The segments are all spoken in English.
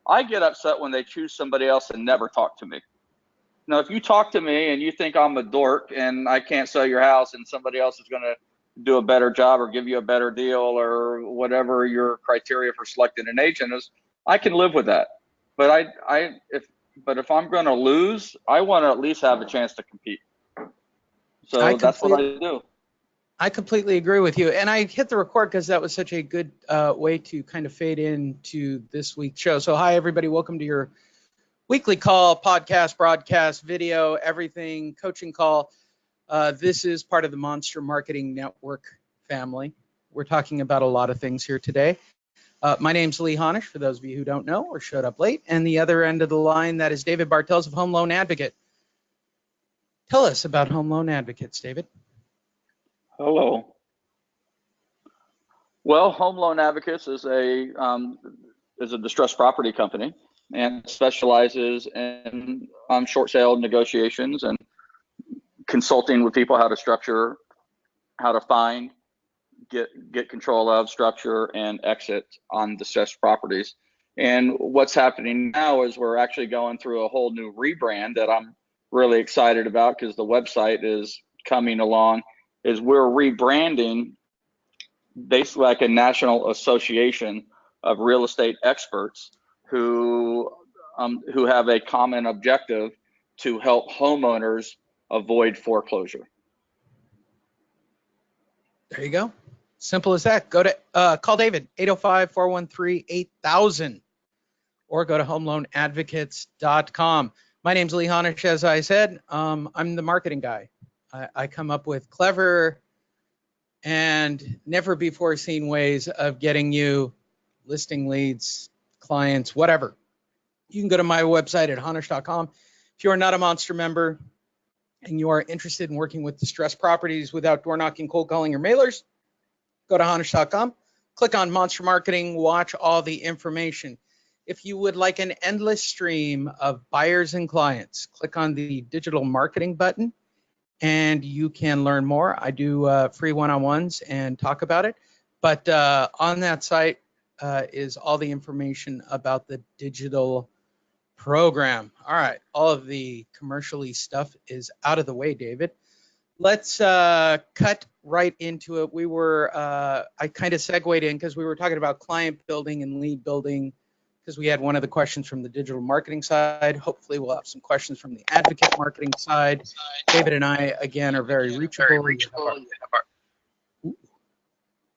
I get upset when they choose somebody else and never talk to me. Now, if you talk to me and you think I'm a dork and I can't sell your house and somebody else is going to do a better job or give you a better deal or whatever your criteria for selecting an agent is, I can live with that. But if I'm going to lose, I want to at least have a chance to compete. So that's what I do. I completely agree with you. And I hit the record because that was such a good way to kind of fade into this week's show. So hi, everybody. Welcome to your weekly call, podcast, broadcast, video, everything, coaching call. This is part of the Monster Marketing Network family. We're talking about a lot of things here today. My name's leehonish, for those of you who don't know or showed up late. And the other end of the line, that is David Bartels of Home Loan Advocate. Tell us about Home Loan Advocates, David. Hello. Well, Home Loan Advocates is a distressed property company and specializes in short sale negotiations and consulting with people how to structure, how to find, get control of, structure, and exit on distressed properties. And what's happening now is we're actually going through a whole new rebrand that I'm really excited about because the website is coming along. Is we're rebranding basically like a national association of real estate experts who have a common objective to help homeowners avoid foreclosure. There you go. Simple as that. Go to call David 805-413-8000 or go to homeloanadvocates.com. My name's leehonish, as I said. I'm the marketing guy. I come up with clever and never before seen ways of getting you listing leads, clients, whatever. You can go to my website at honish.com. If you are not a Monster member and you are interested in working with distressed properties without door knocking, cold calling, or mailers, go to honish.com, click on Monster Marketing, watch all the information. If you would like an endless stream of buyers and clients, click on the digital marketing button and you can learn more. I do free one-on-ones and talk about it. But on that site is all the information about the digital program. All right, all of the commercially stuff is out of the way, David. Let's cut right into it. I kind of segued in because we were talking about client building and lead building because we had one of the questions from the digital marketing side. Hopefully we'll have some questions from the advocate marketing side. David and I, again, are very reachable.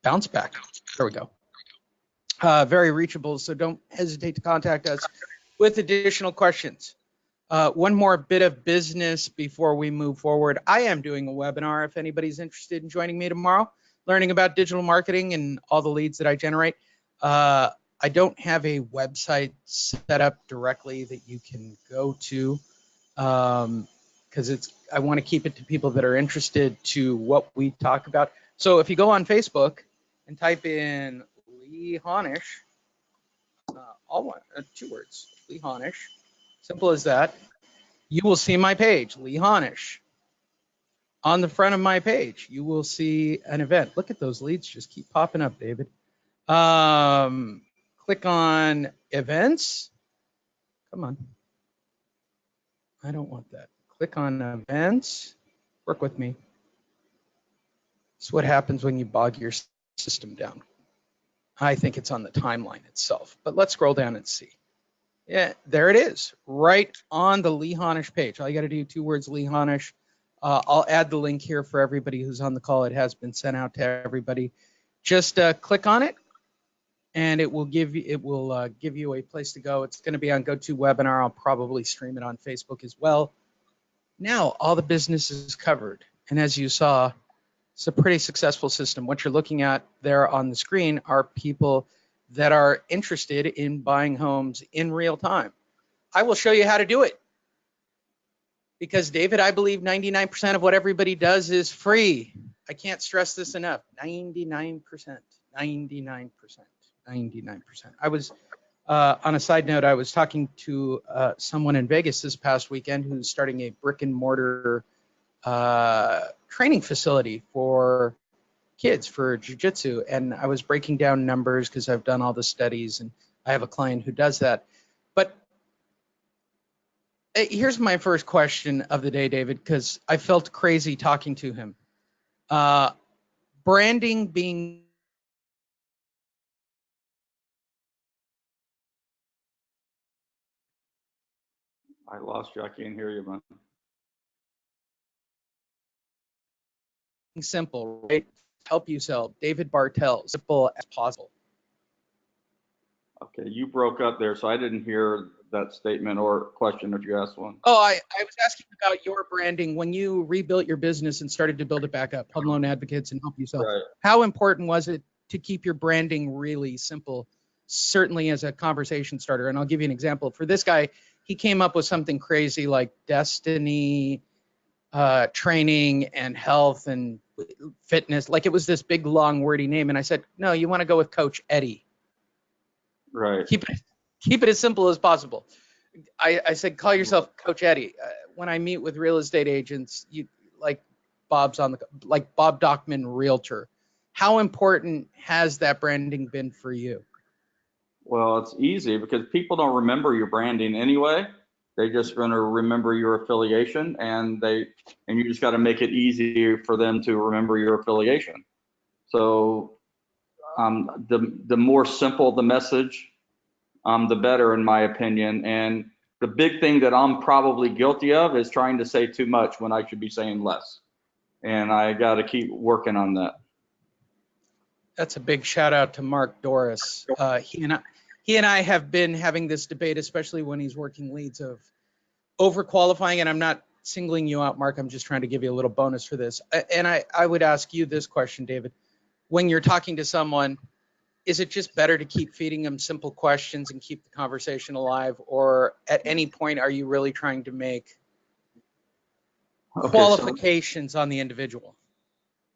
Bounce back. There we go. Very reachable, so don't hesitate to contact us with additional questions. One more bit of business before we move forward. I am doing a webinar if anybody's interested in joining me tomorrow, learning about digital marketing and all the leads that I generate. I don't have a website set up directly that you can go to because I want to keep it to people that are interested to what we talk about. So if you go on Facebook and type in leehonish, two words, leehonish, simple as that, you will see my page, leehonish. On the front of my page, you will see an event. Look at those leads just keep popping up, David. Click on events. Come on. I don't want that. Click on events. Work with me. It's what happens when you bog your system down. I think it's on the timeline itself, but let's scroll down and see. Yeah, there it is, right on the leehonish page. All you got to do, 2 words, leehonish. I'll add the link here for everybody who's on the call. It has been sent out to everybody. Just click on it, and it will give you a place to go. It's going to be on GoToWebinar. I'll probably stream it on Facebook as well. Now all the business is covered, and as you saw, it's a pretty successful system. What you're looking at there on the screen are people that are interested in buying homes in real time. I will show you how to do it. Because, David, I believe 99% of what everybody does is free. I can't stress this enough. 99%. 99%. 99%. I was, on a side note, I was talking to someone in Vegas this past weekend who's starting a brick and mortar training facility for kids for jiu-jitsu, and I was breaking down numbers because I've done all the studies and I have a client who does that, But here's my first question of the day, David, because I felt crazy talking to him. Branding being I lost you. I can't hear you, man. simple, right? Help you sell. David Bartel, simple as possible. Okay, you broke up there, so I didn't hear that statement or question if you asked one. Oh, I was asking about your branding when you rebuilt your business and started to build it back up, Home Loan Advocates and Help You Sell. Right. How important was it to keep your branding really simple, certainly as a conversation starter? And I'll give you an example. For this guy, he came up with something crazy like Destiny training and health and fitness. Like it was this big, long, wordy name. And I said, no, you want to go with Coach Eddie. Right. Keep it as simple as possible. I said, call yourself Coach Eddie. When I meet with real estate agents, you like Bob Dockman Realtor. How important has that branding been for you? Well, it's easy because people don't remember your branding anyway. They just going to remember your affiliation, and you just got to make it easy for them to remember your affiliation. So the more simple the message, the better, in my opinion. And the big thing that I'm probably guilty of is trying to say too much when I should be saying less. And I got to keep working on that. That's a big shout out to Mark Doris. He and I have been having this debate, especially when he's working leads, of overqualifying. And I'm not singling you out, Mark. I'm just trying to give you a little bonus for this. And I would ask you this question, David. When you're talking to someone, is it just better to keep feeding them simple questions and keep the conversation alive? Or at any point, are you really trying to make qualifications on the individual?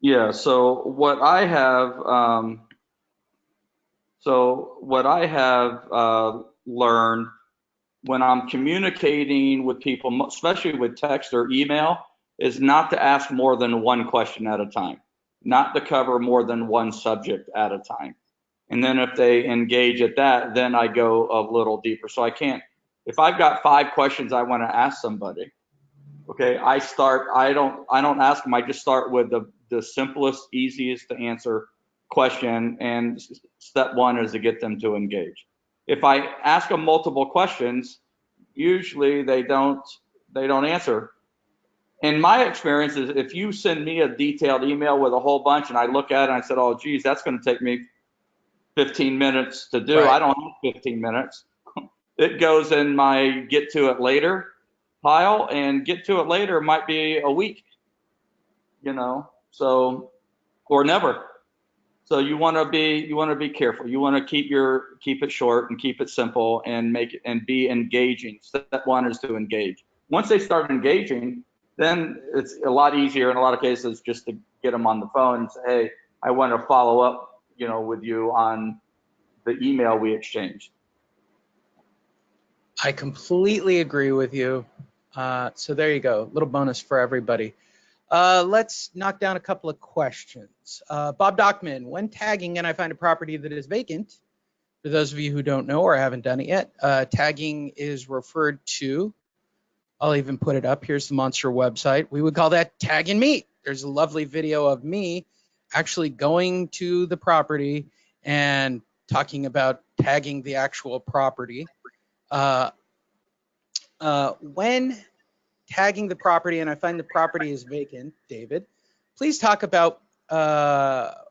Yeah, so what I have learned when I'm communicating with people, especially with text or email, is not to ask more than one question at a time, not to cover more than one subject at a time. And then if they engage at that, then I go a little deeper. So I can't, if I've got 5 questions I want to ask somebody, okay, I don't ask them. I just start with the simplest, easiest to answer question. And step 1 is to get them to engage. If I ask them multiple questions, usually they don't answer. In my experience is if you send me a detailed email with a whole bunch and I look at it and I said, oh, geez, that's going to take me 15 minutes to do. Right. I don't have 15 minutes. It goes in my get to it later pile, and get to it later might be a week, so, or never. So you want to be careful. You want to keep it short and keep it simple and make it and be engaging. Step 1 is to engage. Once they start engaging, then it's a lot easier in a lot of cases just to get them on the phone and say, hey, I want to follow up, with you on the email we exchanged. I completely agree with you. So there you go. Little bonus for everybody. Let's knock down a couple of questions. Bob Dockman, when tagging and I find a property that is vacant, for those of you who don't know or haven't done it yet, tagging is referred to, I'll even put it up. Here's the Monster website. We would call that tag and meet. There's a lovely video of me actually going to the property and talking about tagging the actual property. When tagging the property and I find the property is vacant, David, please talk about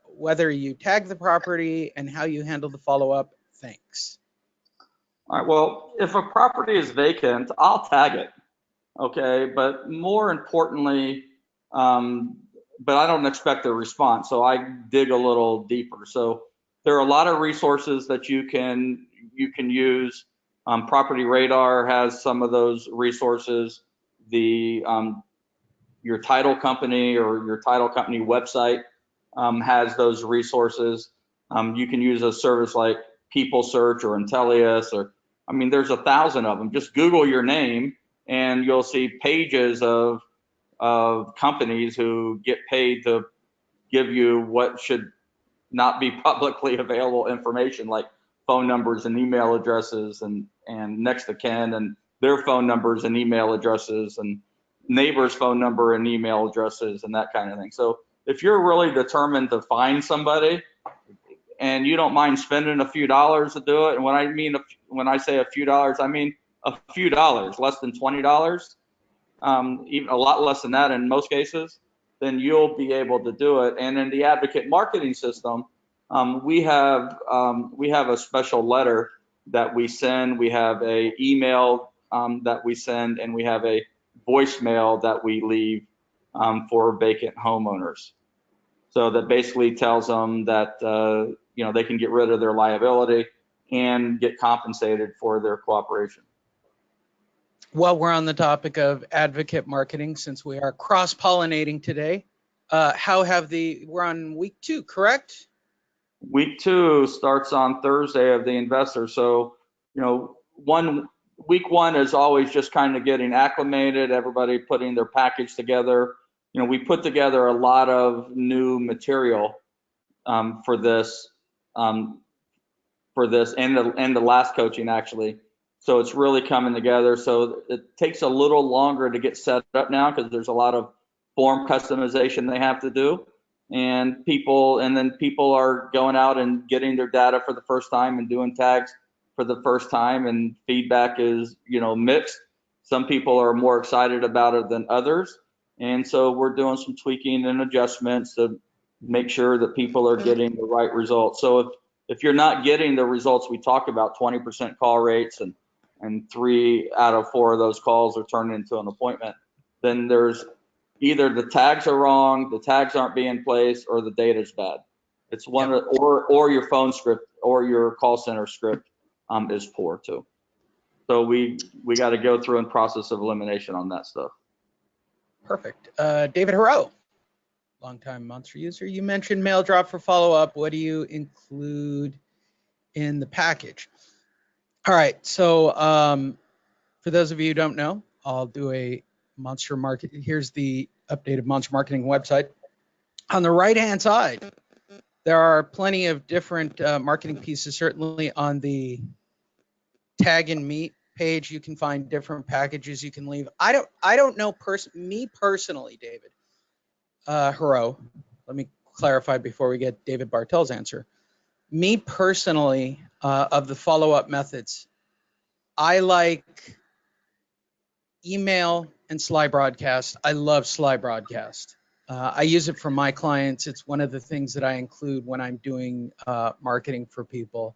whether you tag the property and how you handle the follow-up. Thanks. All right. Well, if a property is vacant, I'll tag it. Okay. But more importantly, but I don't expect a response. So I dig a little deeper. So there are a lot of resources that you can use. Property Radar has some of those resources. Your title company or your title company website has those resources. You can use a service like People Search or Intellius, there's 1,000 of them. Just Google your name and you'll see pages of companies who get paid to give you what should not be publicly available information, like phone numbers and email addresses and and next to kin and their phone numbers and email addresses and neighbors' phone number and email addresses and that kind of thing. So if you're really determined to find somebody and you don't mind spending a few dollars to do it, and when I say a few dollars, I mean a few dollars, less than $20, even a lot less than that in most cases, then you'll be able to do it. And in the advocate marketing system, we have a special letter that we send. We have a email that we send, and we have a voicemail that we leave for vacant homeowners. So that basically tells them that they can get rid of their liability and get compensated for their cooperation. While we're on the topic of advocate marketing, since we are cross-pollinating today, we're on week 2, correct? Week 2 starts on Thursday of the investor. So, week 1 is always just kind of getting acclimated, everybody putting their package together. We put together a lot of new material for this and the last coaching actually. So it's really coming together. So it takes a little longer to get set up now because there's a lot of form customization they have to do. And people are going out and getting their data for the first time and doing tags for the first time, and feedback is, mixed. Some people are more excited about it than others. And so we're doing some tweaking and adjustments to make sure that people are getting the right results. So if you're not getting the results we talk about, 20% call rates and 3 out of 4 of those calls are turned into an appointment, then there's either the tags are wrong, the tags aren't being placed, or the data's bad. It's one of, or your phone script or your call center script is poor too. So we got to go through a process of elimination on that stuff. Perfect. David Haro, longtime Monster user. You mentioned mail drop for follow-up. What do you include in the package? All right, so for those of you who don't know, I'll do a Monster Market. Here's the updated Monster Marketing website. On the right-hand side, there are plenty of different marketing pieces. Certainly on the Tag and Meet page, you can find different packages you can leave. I don't know me personally, David Haro. Let me clarify before we get David Bartel's answer. Me personally, of the follow-up methods, I like email and Sly Broadcast. I love Sly Broadcast. I use it for my clients. It's one of the things that I include when I'm doing marketing for people.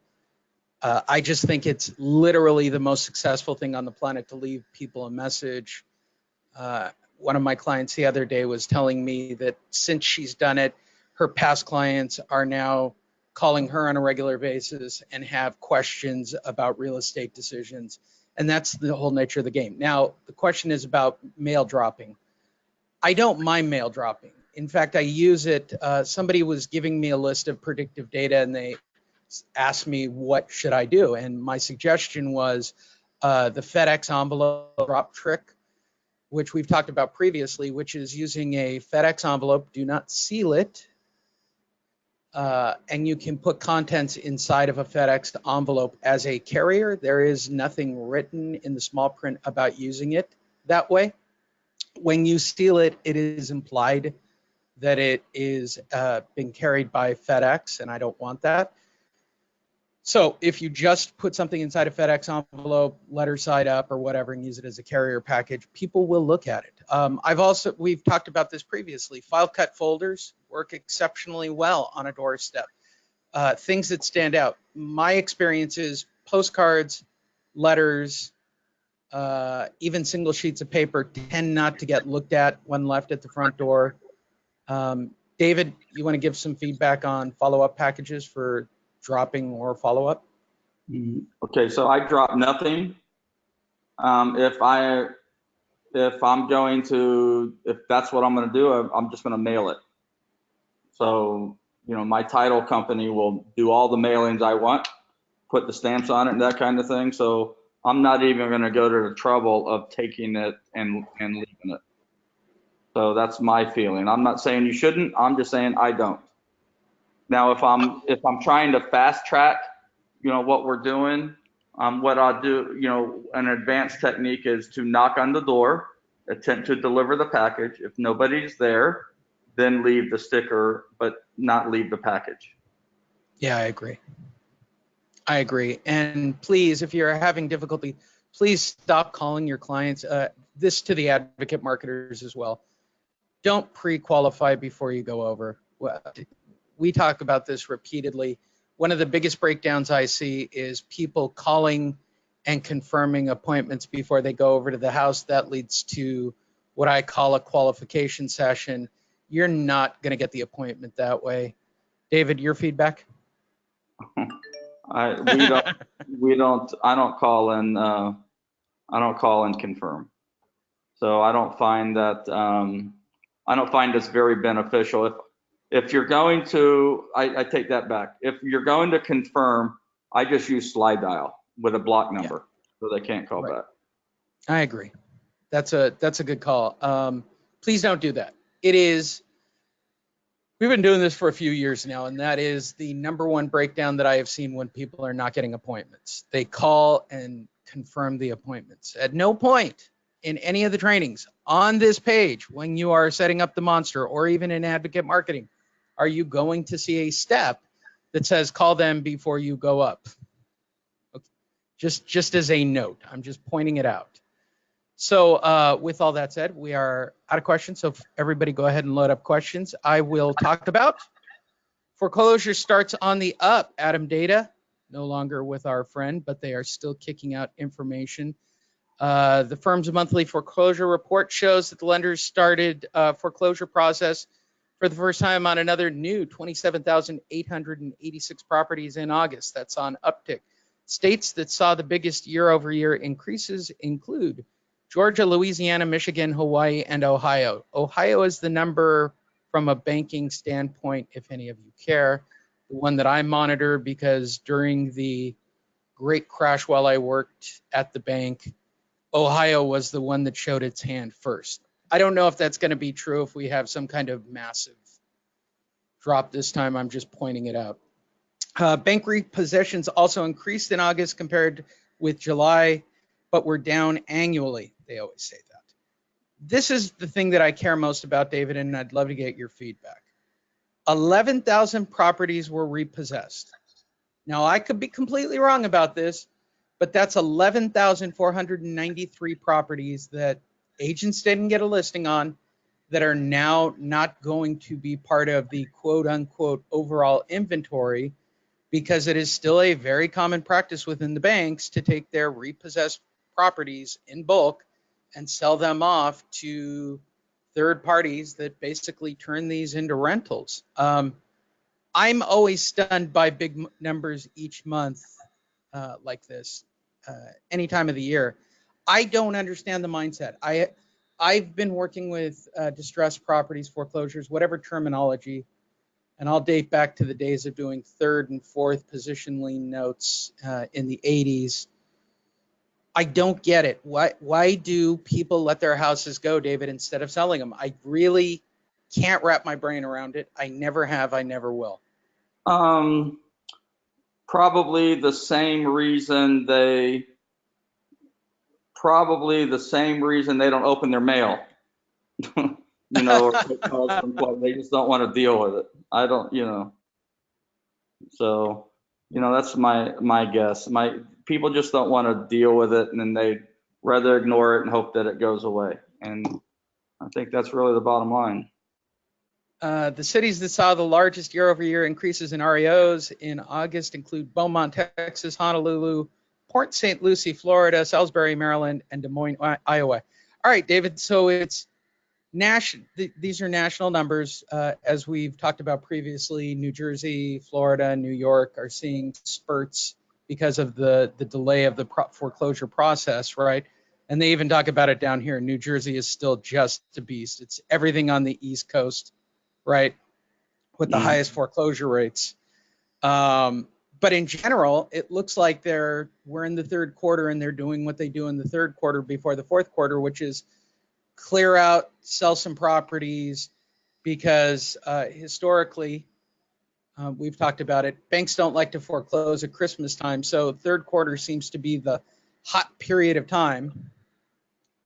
I just think it's literally the most successful thing on the planet to leave people a message. One of my clients the other day was telling me that since she's done it, her past clients are now calling her on a regular basis and have questions about real estate decisions. And that's the whole nature of the game. Now, the question is about mail dropping. I don't mind mail dropping. In fact, I use it. Somebody was giving me a list of predictive data and they asked me what should I do. And my suggestion was the FedEx envelope drop trick, which we've talked about previously, which is using a FedEx envelope, do not seal it, and you can put contents inside of a FedEx envelope as a carrier. There is nothing written in the small print about using it that way. When you seal it, it is implied that it is being carried by FedEx, and I don't want that. So if you just put something inside a FedEx envelope, letter side up or whatever, and use it as a carrier package, people will look at it. We've talked about this previously. File cut folders work exceptionally well on a doorstep. Things that stand out. My experience is postcards, letters, even single sheets of paper tend not to get looked at when left at the front door. David, you want to give some feedback on follow-up packages for dropping or follow-up? Okay, so I drop nothing. If that's what I'm going to do, I'm just going to mail it. So, my title company will do all the mailings I want, put the stamps on it and that kind of thing. So I'm not even going to go to the trouble of taking it and leaving it. So that's my feeling. I'm not saying you shouldn't. I'm just saying I don't. Now, if I'm trying to fast track, what we're doing, What I'll do, an advanced technique is to knock on the door, attempt to deliver the package. If nobody's there, then leave the sticker, but not leave the package. Yeah, I agree. I agree. And please, if you're having difficulty, please stop calling your clients. This to the advocate marketers as well. Don't pre-qualify before you go over. We talk about this repeatedly. One of the biggest breakdowns I see is people calling and confirming appointments before they go over to the house. That leads to what I call a qualification session. You're not going to get the appointment that way. David, your feedback? I don't call and confirm. So I don't find this very beneficial. If you're going to, I take that back. If you're going to confirm, I just use slide dial with a block number, so they can't call back. I agree. That's a good call. Please don't do that. We've been doing this for a few years now, and that is the number one breakdown that I have seen when people are not getting appointments. They call and confirm the appointments. At no point in any of the trainings on this page, when you are setting up the monster or even in advocate marketing, are you going to see a step that says call them before you go up. Okay. Just as a note, I'm just pointing it out. So with all that said, we are out of questions. So everybody go ahead and load up questions. I will talk about foreclosure starts on the up. Adam Data, no longer with our friend, but they are still kicking out information. The firm's monthly foreclosure report shows that the lenders started foreclosure process for the first time on another new 27,886 properties in August. That's on uptick. States that saw the biggest year-over-year increases include Georgia, Louisiana, Michigan, Hawaii, and Ohio. Ohio is the number from a banking standpoint, if any of you care. The one that I monitor because during the great crash while I worked at the bank, Ohio was the one that showed its hand first. I don't know if that's going to be true if we have some kind of massive drop this time. I'm just pointing it out. Bank repossessions also increased in August compared with July, but we're down annually. They always say that. This is the thing that I care most about, David, and I'd love to get your feedback. 11,000 properties were repossessed. Now, I could be completely wrong about this, but that's 11,493 properties that agents didn't get a listing on that are now not going to be part of the quote unquote overall inventory, because it is still a very common practice within the banks to take their repossessed properties in bulk and sell them off to third parties that basically turn these into rentals. I'm always stunned by big numbers each month like this, any time of the year. I don't understand the mindset. I've been working with distressed properties, foreclosures, whatever terminology, and I'll date back to the days of doing third and fourth position lien notes in the 80s. I don't get it. Why do people let their houses go, David, instead of selling them? I really can't wrap my brain around it. I never have. I never will. Probably the same reason they don't open their mail. Or they just don't want to deal with it. I don't, So, that's my guess. People just don't want to deal with it, and then they rather ignore it and hope that it goes away. And I think that's really the bottom line. The cities that saw the largest year-over-year increases in REOs in August include Beaumont, Texas, Honolulu, Port St. Lucie, Florida, Salisbury, Maryland, and Des Moines, Iowa. All right, David, so it's national. These are national numbers. As we've talked about previously, New Jersey, Florida, New York are seeing spurts because of the delay of the foreclosure process, right? And they even talk about it down here. New Jersey is still just a beast. It's everything on the East Coast, right, with the highest foreclosure rates. But in general, it looks like we're in the third quarter and they're doing what they do in the third quarter before the fourth quarter, which is clear out, sell some properties, because historically, We've talked about it. Banks don't like to foreclose at Christmas time, so third quarter seems to be the hot period of time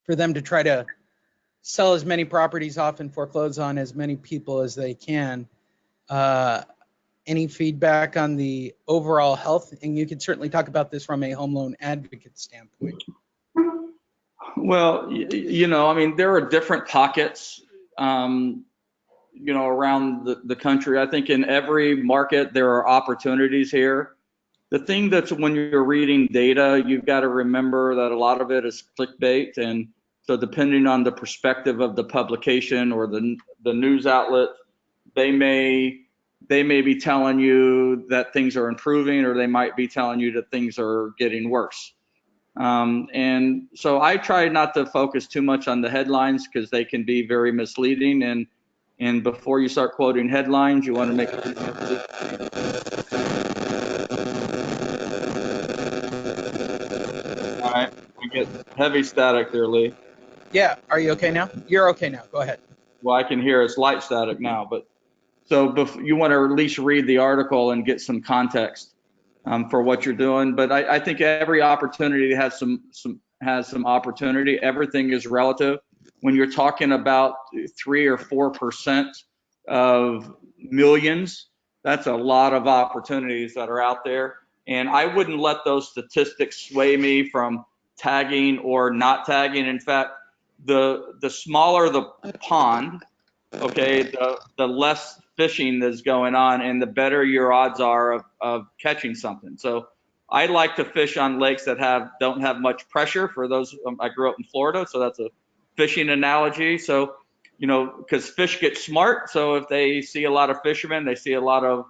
for them to try to sell as many properties off and foreclose on as many people as they can. Any feedback on the overall health? And you can certainly talk about this from a home loan advocate standpoint. Well, I mean, there are different pockets, around the country. I think in every market there are opportunities here. The thing that's when you're reading data, you've got to remember that a lot of it is clickbait, and so depending on the perspective of the publication or the news outlet, they may be telling you that things are improving, or they might be telling you that things are getting worse. And so I try not to focus too much on the headlines because they can be very misleading. And before you start quoting headlines, you want to make it all right. We get heavy static there, Lee. Yeah, are you okay now? You're okay now. Go ahead. Well, I can hear it's light static now, but so you want to at least read the article and get some context for what you're doing. But I think every opportunity has some opportunity. Everything is relative. When you're talking about 3 or 4% of millions, that's a lot of opportunities that are out there. And I wouldn't let those statistics sway me from tagging or not tagging. In fact, the smaller the pond, okay, the less fishing that's going on, and the better your odds are of catching something. So I like to fish on lakes that don't have much pressure. For those, I grew up in Florida, so that's a fishing analogy. So, because fish get smart, so if they see a lot of fishermen, they see a lot of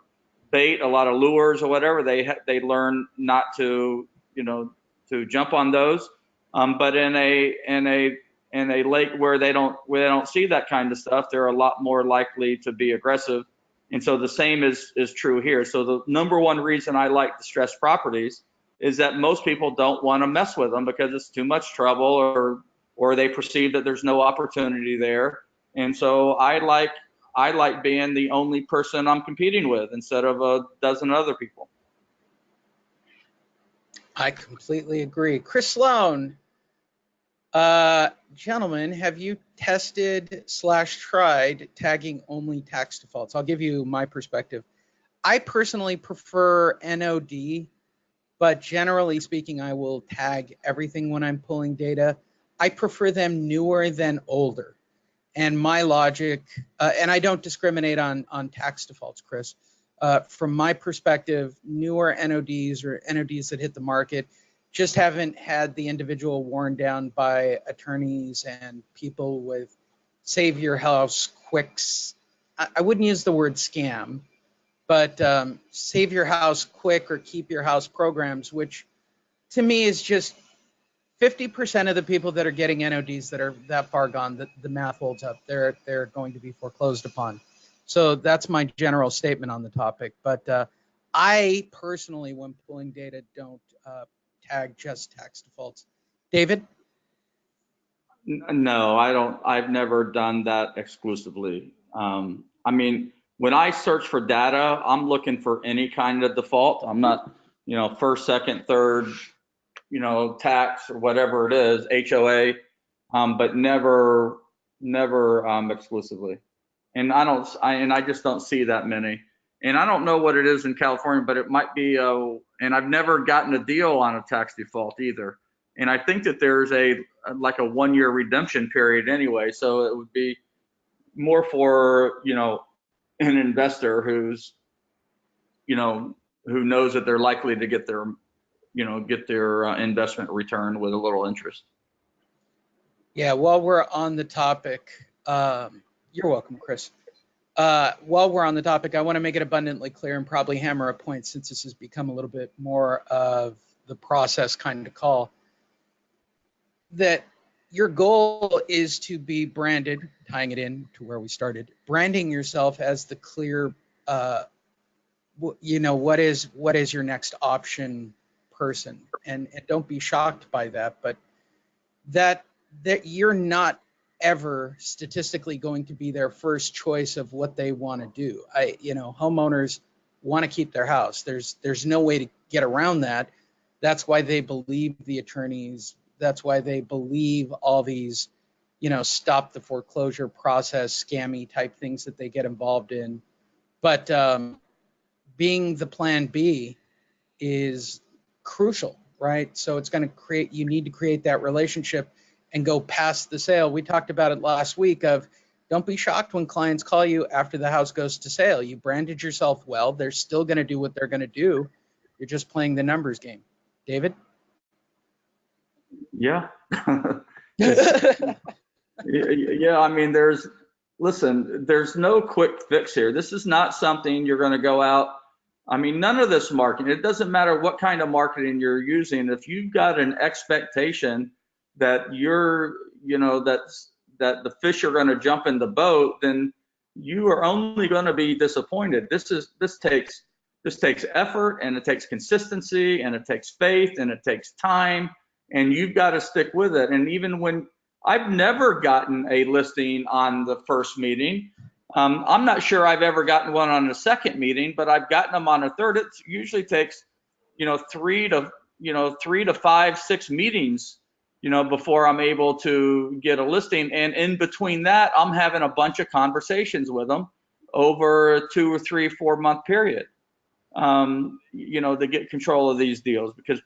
bait, a lot of lures or whatever, they learn not to, to jump on those. But in a lake where they don't see that kind of stuff, they're a lot more likely to be aggressive. And so the same is true here. So the number one reason I like distressed properties is that most people don't want to mess with them because it's too much trouble, or they perceive that there's no opportunity there. And so I like being the only person I'm competing with instead of a dozen other people. I completely agree. Chris Sloan, gentlemen, have you tested / tried tagging only tax defaults? I'll give you my perspective. I personally prefer NOD, but generally speaking, I will tag everything when I'm pulling data. I prefer them newer than older. And my logic, and I don't discriminate on tax defaults, Chris. From my perspective, newer NODs or NODs that hit the market just haven't had the individual worn down by attorneys and people with save your house quicks. I wouldn't use the word scam, but save your house quick or keep your house programs, which to me is just 50% of the people that are getting NODs that are that far gone, the math holds up. They're going to be foreclosed upon. So that's my general statement on the topic. But I personally, when pulling data, don't tag just tax defaults. David? No, I don't. I've never done that exclusively. I mean, when I search for data, I'm looking for any kind of default. I'm not, first, second, third, tax or whatever it is, HOA, but never exclusively. And I just don't see that many. And I don't know what it is in California, but it might be, and I've never gotten a deal on a tax default either. And I think that there's like a 1-year redemption period anyway. So it would be more for, an investor who's, who knows that they're likely to get their investment return with a little interest. Yeah, while we're on the topic, you're welcome, Chris. While we're on the topic, I want to make it abundantly clear and probably hammer a point since this has become a little bit more of the process kind of call, that your goal is to be branded, tying it in to where we started, branding yourself as the clear, what is your next option person, and don't be shocked by that, but that you're not ever statistically going to be their first choice of what they want to do. Homeowners want to keep their house. There's no way to get around that. That's why they believe the attorneys. That's why they believe all these, stop the foreclosure process, scammy type things that they get involved in. But being the plan B is crucial, right? So it's going to you need to create that relationship and go past the sale. We talked about it last week of don't be shocked when clients call you after the house goes to sale. You branded yourself well. They're still going to do what they're going to do. You're just playing the numbers game. David? Yeah. Yeah, I mean, there's no quick fix here. This is not something you're going to go out. I mean, none of this marketing, it doesn't matter what kind of marketing you're using. If you've got an expectation that that the fish are going to jump in the boat, then you are only going to be disappointed. This takes effort, and it takes consistency, and it takes faith, and it takes time, and you've got to stick with it. And even when I've never gotten a listing on the first meeting, I'm not sure I've ever gotten one on the second meeting, but I've gotten them on a third. It usually takes, 3 to 5, 6 meetings, before I'm able to get a listing. And in between that, I'm having a bunch of conversations with them over a 2 or 3, 4 month period, to get control of these deals, because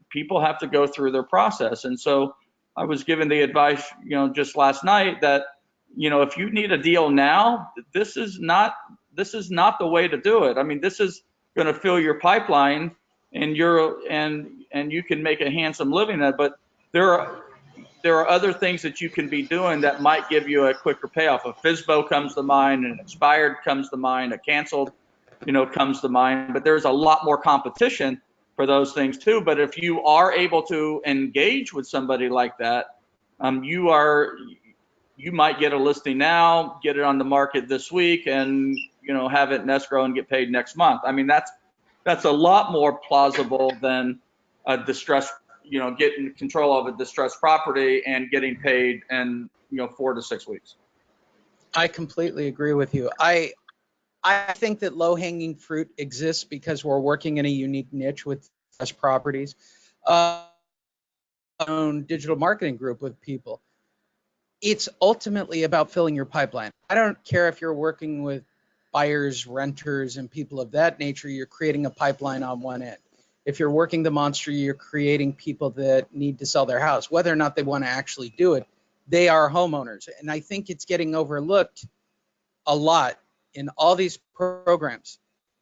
people have to go through their process. And so I was given the advice, just last night that, if you need a deal now, this is not the way to do it. I mean, this is going to fill your pipeline, and you can make a handsome living at it. But there are other things that you can be doing that might give you a quicker payoff. A FSBO comes to mind, an expired comes to mind, a canceled, comes to mind. But there's a lot more competition for those things too. But if you are able to engage with somebody like that, you might get a listing now, get it on the market this week, and have it in escrow and get paid next month. I mean, that's a lot more plausible than a distressed, getting control of a distressed property and getting paid in 4 to 6 weeks. I completely agree with you. I think that low-hanging fruit exists because we're working in a unique niche with distressed properties. Own digital marketing group with people. It's ultimately about filling your pipeline. I don't care if you're working with buyers, renters, and people of that nature. You're creating a pipeline on one end. If you're working the monster, you're creating people that need to sell their house. Whether or not they want to actually do it, they are homeowners. And I think it's getting overlooked a lot in all these programs.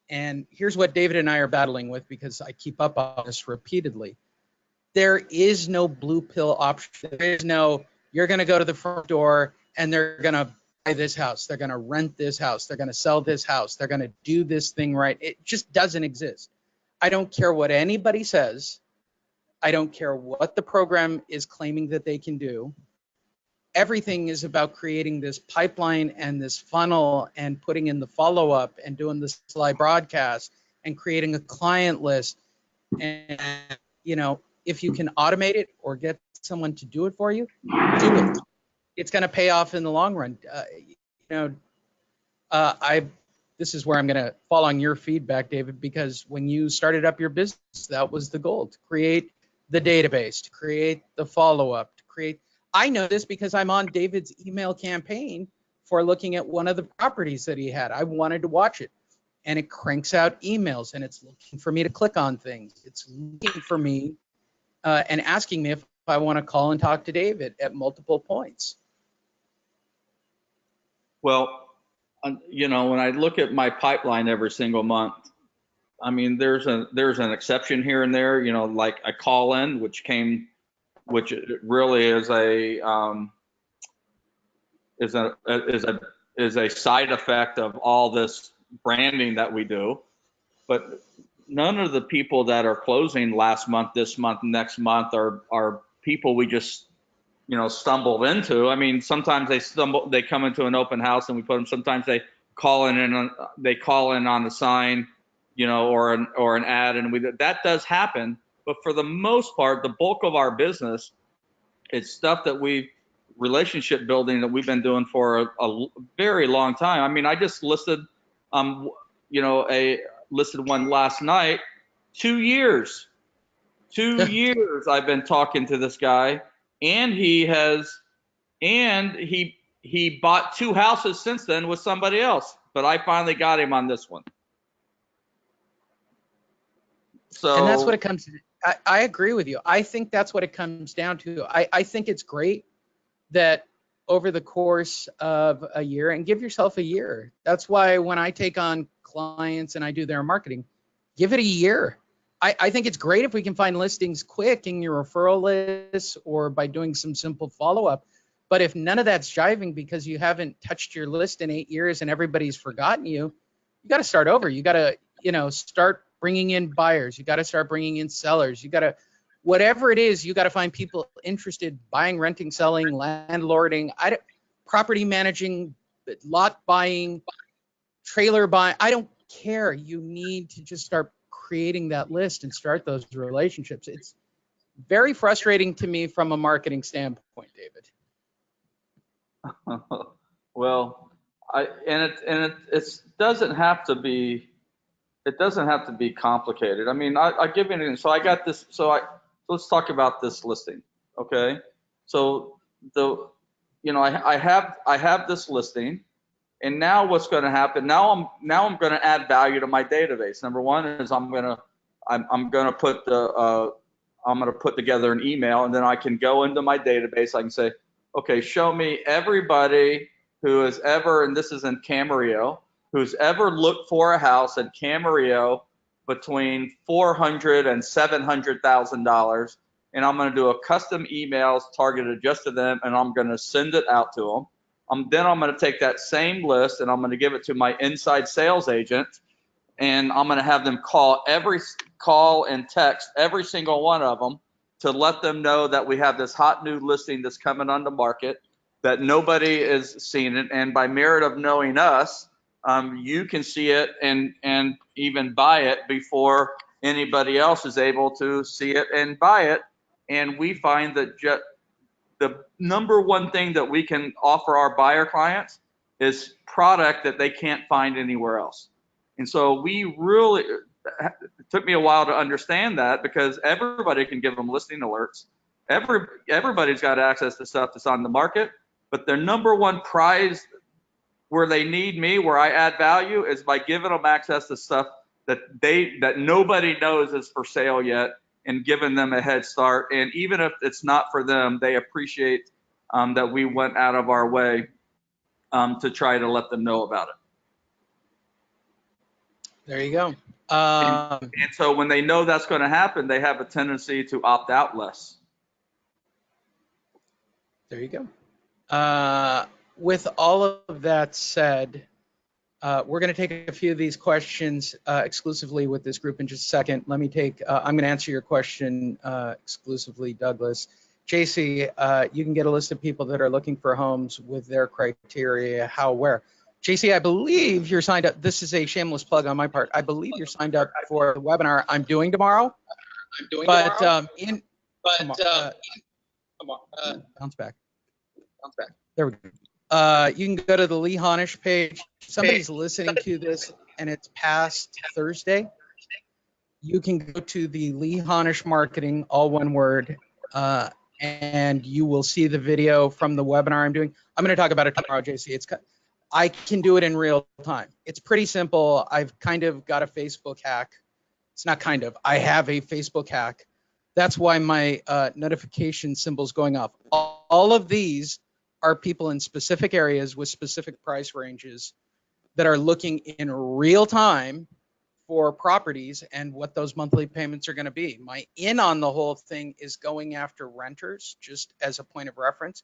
And here's what David and I are battling with, because I keep up on this repeatedly. There is no blue pill option. There is no, you're going to go to the front door and they're going to buy this house. They're going to rent this house. They're going to sell this house. They're going to do this thing right. It just doesn't exist. I don't care what anybody says. I don't care what the program is claiming that they can do. Everything is about creating this pipeline and this funnel and putting in the follow-up and doing this live broadcast and creating a client list. And, if you can automate it or get someone to do it for you, do it. It's going to pay off in the long run. This is where I'm going to fall on your feedback, David, because when you started up your business, that was the goal, to create the database, to create the follow-up, to create. I know this because I'm on David's email campaign for looking at one of the properties that he had. I wanted to watch it, and it cranks out emails, and it's looking for me to click on things. It's looking for me and asking me if I want to call and talk to David at multiple points. Well, when I look at my pipeline every single month, I mean, there's an exception here and there, like a call in, which really is a side effect of all this branding that we do. But none of the people that are closing last month, this month, next month are people we just stumbled into. I mean, sometimes they come into an open house and we put them. Sometimes they call in on the sign, or an ad, and that does happen. But for the most part, the bulk of our business, it's stuff that relationship building that we've been doing for a very long time. I mean, I just listed, listed one last night. 2 years. 2 years I've been talking to this guy, and he bought 2 houses since then with somebody else. But I finally got him on this one. So, and that's what it comes to. I agree with you. I think that's what it comes down to. I think it's great that over the course of a year, and give yourself a year. That's why when I take on clients and I do their marketing, give it a year. I think it's great if we can find listings quick in your referral list or by doing some simple follow-up. But if none of that's jiving because you haven't touched your list in 8 years and everybody's forgotten you, you got to start over. You got to, start bringing in buyers. You got to start bringing in sellers. You got to, whatever it is, you got to find people interested buying, renting, selling, landlording, property managing, lot buying, trailer buying. I don't care. You need to just start creating that list and start those relationships. It's very frustrating to me from a marketing standpoint, David. well, it doesn't have to be. It doesn't have to be complicated. I mean, I give you an. So I got this. Let's talk about this listing, okay? So I have this listing, and now what's going to happen? Now I'm going to add value to my database. Number one is I'm going to put together an email, and then I can go into my database. I can say, okay, show me everybody who has ever, and this is in Camarillo, who's ever looked for a house in Camarillo between $400,000 and $700,000, and I'm going to do a custom emails targeted just to them, and I'm going to send it out to them. Then I'm going to take that same list and I'm going to give it to my inside sales agent, and I'm going to have them call and text every single one of them to let them know that we have this hot new listing that's coming on the market, that nobody is seeing it, and by merit of knowing us, you can see it and even buy it before anybody else is able to see it and buy it. And we find that the number one thing that we can offer our buyer clients is product that they can't find anywhere else. And so it took me a while to understand that, because everybody can give them listing alerts. Everybody's got access to stuff that's on the market, but their number one prize where they need me, where I add value, is by giving them access to stuff that nobody knows is for sale yet, and giving them a head start. And even if it's not for them, they appreciate that we went out of our way to try to let them know about it. There you go. And so when they know that's going to happen, they have a tendency to opt out less. There you go. With all of that said, we're going to take a few of these questions exclusively with this group in just a second. I'm going to answer your question exclusively, Douglas. JC, you can get a list of people that are looking for homes with their criteria, how, where. JC, I believe you're signed up. This is a shameless plug on my part. I believe you're signed up for the webinar I'm doing tomorrow. Bounce back. There we go. You can go to the leehonish page. Somebody's listening to this and it's past Thursday. You can go to the leehonish marketing, all one word, and you will see the video from the webinar I'm doing. I'm going to talk about it tomorrow, JC. I can do it in real time. It's pretty simple. I've kind of got a Facebook hack. It's not kind of. I have a Facebook hack. That's why my notification symbol's going off. All of these are people in specific areas with specific price ranges that are looking in real time for properties and what those monthly payments are going to be. My in on the whole thing is going after renters, just as a point of reference.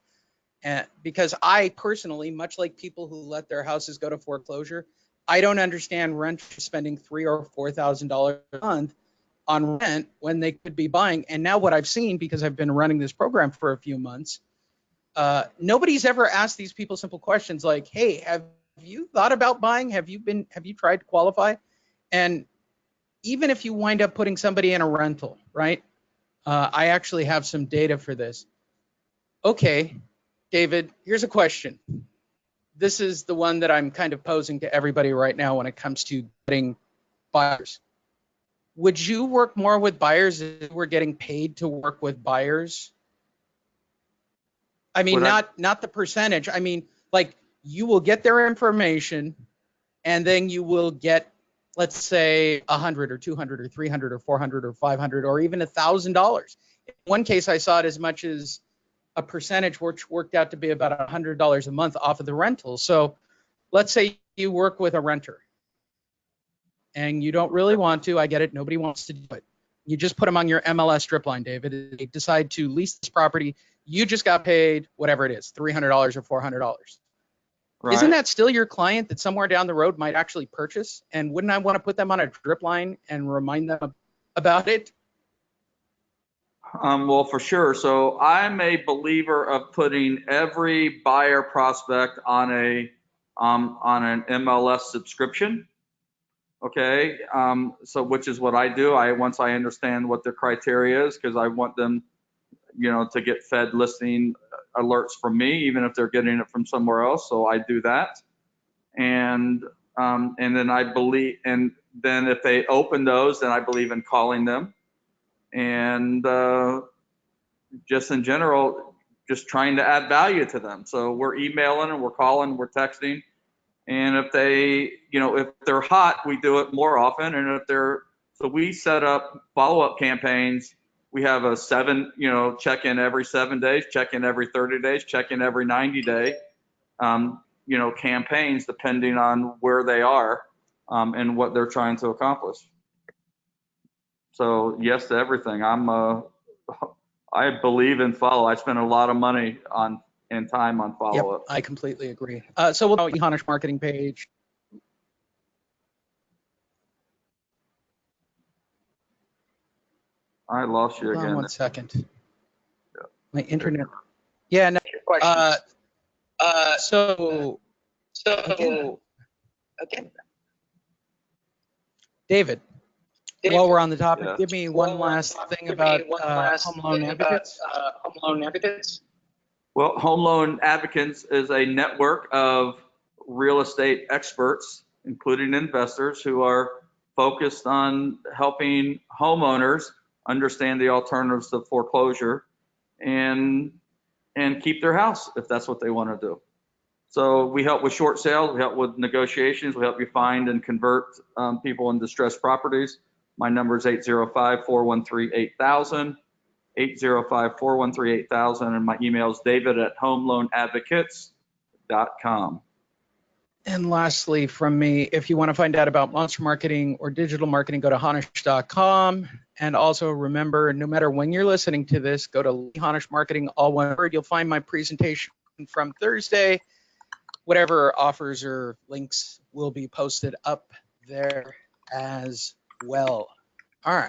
Because I personally, much like people who let their houses go to foreclosure, I don't understand renters spending $3,000 or $4,000 a month on rent when they could be buying. And now what I've seen, because I've been running this program for a few months, nobody's ever asked these people simple questions like, hey, have you thought about buying? Have you tried to qualify? And even if you wind up putting somebody in a rental, right? I actually have some data for this. Okay, David, here's a question. This is the one that I'm kind of posing to everybody right now when it comes to getting buyers. Would you work more with buyers if you were getting paid to work with buyers? I mean, not the percentage. I mean, like, you will get their information and then you will get, let's say, 100 or 200 or 300 or 400 or 500 or even $1,000. In one case, I saw it as much as a percentage, which worked out to be about $100 a month off of the rental. So let's say you work with a renter and you don't really want to. I get it. Nobody wants to do it. You just put them on your MLS strip line, David. They decide to lease this property. You just got paid whatever it is, $300 or $400. Right. Isn't that still your client that somewhere down the road might actually purchase? And wouldn't I want to put them on a drip line and remind them about it? Well, for sure. So I'm a believer of putting every buyer prospect on an MLS subscription. Okay. So which is what I do. Once I understand what their criteria is, because I want them, to get fed listing alerts from me, even if they're getting it from somewhere else. So I do that. And then then if they open those, then I believe in calling them. And just in general, just trying to add value to them. So we're emailing and we're calling, we're texting. And if if they're hot, we do it more often. And so we set up follow-up campaigns. We have a check-in every 7 days, check-in every 30 days, check-in every 90 day, campaigns depending on where they are and what they're trying to accomplish. So yes to everything. I believe in follow. I spend a lot of money and time on follow-up. Yep, I completely agree. So we'll go leehonish marketing page. I lost you Hold again. on 1 second. Yeah. My internet. Yeah. No. So again, David. While we're on the topic, give me one last thing about home loan advocates. Well, Home Loan Advocates is a network of real estate experts, including investors, who are focused on helping homeowners understand the alternatives to foreclosure and keep their house if that's what they want to do. So we help with short sales, we help with negotiations, we help you find and convert people in distressed properties. My number is 805-413-8000. 805-413-8000, and my email is david@homeloanadvocates.com. And lastly, from me, if you want to find out about monster marketing or digital marketing, go to honish.com. And also remember, no matter when you're listening to this, go to leehonish marketing, all one word. You'll find my presentation from Thursday. Whatever offers or links will be posted up there as well.